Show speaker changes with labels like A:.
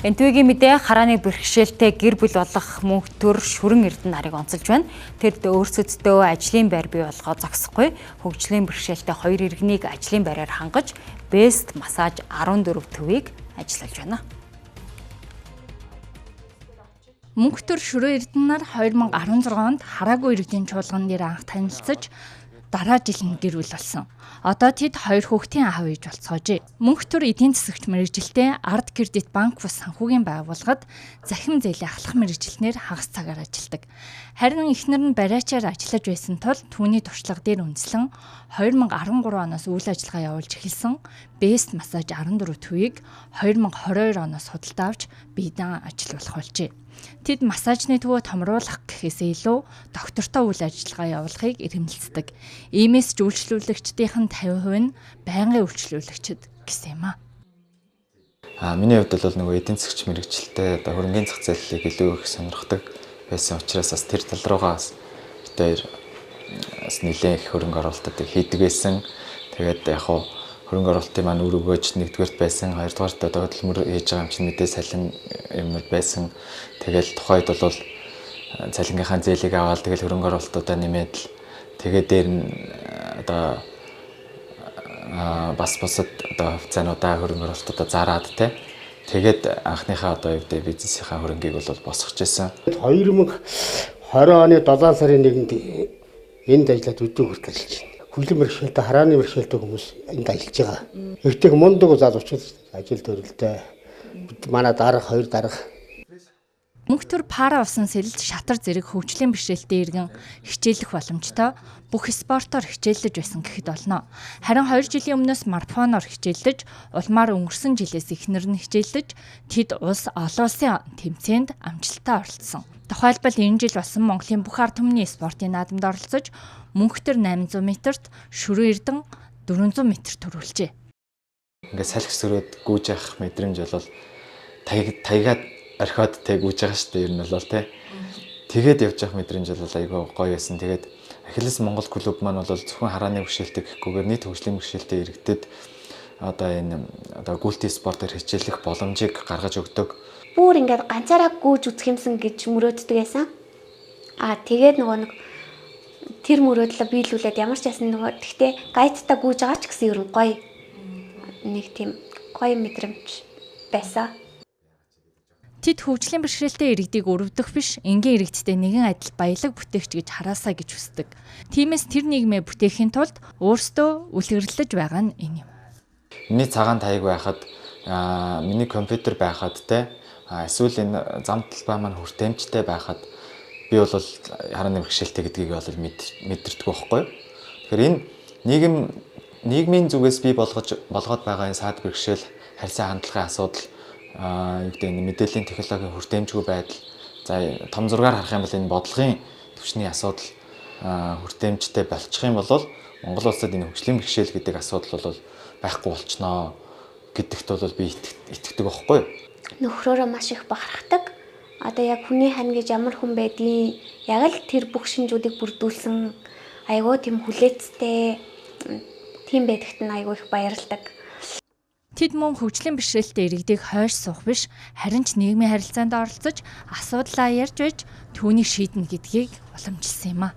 A: Энтвигийн мэдээ харааны бэрхшээлтэй гэр бүл болох мөнх төр шүрэн эрдэнэ нарыг онцолж байна. Тэд өөрсөддөө ажлын байр бий болгоо зогсохгүй. Хөгжлийн бэрхшээлтэй хоёр иргэнийг ажлын байраар хангаж, Best Massage 14 төвийг ажиллаж байна.
B: Мөнх төр шүрэн эрдэнэ нар 2016 онд хараагүй иргэдийн чуулган дээр анх танилцж, дараа жил нь гэр бүл болсон. Одоо тэд хоёр хүүхдийн аав ээж болцоожээ. Мөнх төр эдийн засагч мэргэжилтэй Ард кредит банк бус санхүүгийн байгууллагад захим зээлийн ахлах мэргэжилтнээр хагас цагаар ажилладаг. Харин эхнэр нь бариачаар ажиллаж байсан тул түүний туршлага дээр үндэслэн 2013 оноос үйл ажиллагаа явуулж эхэлсэн Best Massage 14 төвийг 2022 оноос худалдаа авч биедан ажилуулах болжээ. Тэд массажны төвөө томруулах гэхээсээ илүү доктортой үйл ажиллагаа явуулахыг эрхэмлэдэг. Иймээс ч үйлчлүүлэгчдийн 50% нь байнгын үйлчлүүлэгчид гэсэн юм аа.
C: Миний хувьд бол нөгөө эдийн засгч мэргэжилтэй хөрөнгөний зах зээлийг илүү их сонирхдаг байсан учраас бас тэр тал руугаа тэр нэлээд их хөрөнгө оруулалтыг хийдэг байсан. Тэгээд яг хуу хөрөнгө оруулалтын маань үр өгөөж нэгдүгээрт байсан, хоёрдугаарт одоо хөдөлмөр хийж байгаа юм чинь мэдээ салин юмнууд байсан. Тэгэл тухайд бол цалингийнхаа зээлийг аваад тэгэл хөрөнгө оруулалтуудаа нэмээд л тэгээд дээр нь одоо бас бусад одоо хувьцаануудаа хөрөнгө оруулалтуудаа зараад тэгээд анхныхаа одоо бизнесийнхаа хөрөнгийг бол босгож байсан.
D: 2020 оны 7 сарын 1-нд энд ажиллаад өдөө хүртэл ажиллаж байна. Хөгжлийн бэрхшээлтэй харааны бэрхшээлтэй хүмүүс энд ажиллаж байгаа. Ихтэй мундаг залуучууд ажил төрөлтэй. Манай хоёр дарга.
B: Мөнх төр пара усан сэлэлт шатар зэрэг хөгжлийн бэрхшээлтэй иргэн хичээлэх боломжтой бүх спортоор хичээллэж байсан гэхэд болно. Харин 2 жилийн өмнөөс марафоноор хичээллэж, улмаар өнгөрсөн жилээс эхнэр нь хичээллэж, тэд олон улсын тэмцээнд амжилттай оролцсон. Тухайлбал энэ жил болсон Монголын бүх ард түмний спортын наадамд оролцож, мөнх төр 800 метрт, шүрэн эрдэнэ 400 метр төрүүлжээ.
C: Ингээд салхи сөрөөд гүйж явах мэдрэмж бол таягаад орхиод гүйж байгаа шүү дээ. Ер нь бол тэгээд явж явах мэдрэмж бол айгүй гоё байсан. Тэгээд Ахиллес Монгол клуб маань бол зөвхөн харааны бэрхшээлтэй гэхгүйгээр нийт хөгжлийн бэрхшээлтэй иргэдэд одоо гүйлтийн спортоор хичээлэх боломжийг гаргаж өгдөг.
E: Бүр ингээд ганцаараа гүйж үзэх юмсан гэж мөрөөддөг байсан. Тэгээд нэг тэр мөрөөдлөө биелүүлээд ямар ч ясан гэхдээ гайдтай гүйж байгаа ч гэсэн ер нь гоё нэг тийм гоё мэдрэмж байсан.
B: Тэд хөгжлийн бэрхшээлтэй иргэдийг өрөвдөх биш, энгийн иргэдтэй нэгэн адил баялаг бүтээгч гэж хараасаа гэж хүсдэг. Тиймээс тэр нийгмээ бүтээхийн тулд өөрсдөө үлгэрлэж байгаа нь энэ юм.
C: Миний цагаан таяг байхад, миний компьютер байхад эсвэл энэ зам талбай маань хүртээмжтэй байхад би бол харааны бэрхшээлтэй гэдгийг бол мэдэрдэг байхгүй. Тэгэхээр энэ нийгмийн зүгээс бий болгоод байгаа энэ саад бэрхшээл, харьцан хандлагын асуудал, мэдээллийн технологийн хүртээмжгүй байдал, том зургаар харах юм бол энэ бодлогын түвшний асуудал хүртээмжтэй болчих юм бол Монгол улсад энэ хөгжлийн бэрхшээл гэдэг асуудал бол байхгүй болчихноо гэдэгт бол би итгэдэг байхгүй.
E: Нөхрөөрөө маш их бахархдаг. Одоо яг хүний хань гэж ямар хүн байдгийг яг л тэр бүх шинжүүдийг бүрдүүлсэн айгүй тийм хүлээцтэй тийм байдагт нь айгүй их баярлдаг.
B: Тэд мөн хөгжлийн бэрхшээлтэй иргэдийг хойш суух биш, харин ч нийгмийн харилцаанд оролцож, асуудлаа ярьж байж түүнийг шийднэ гэдгийг уламжилсан юм аа.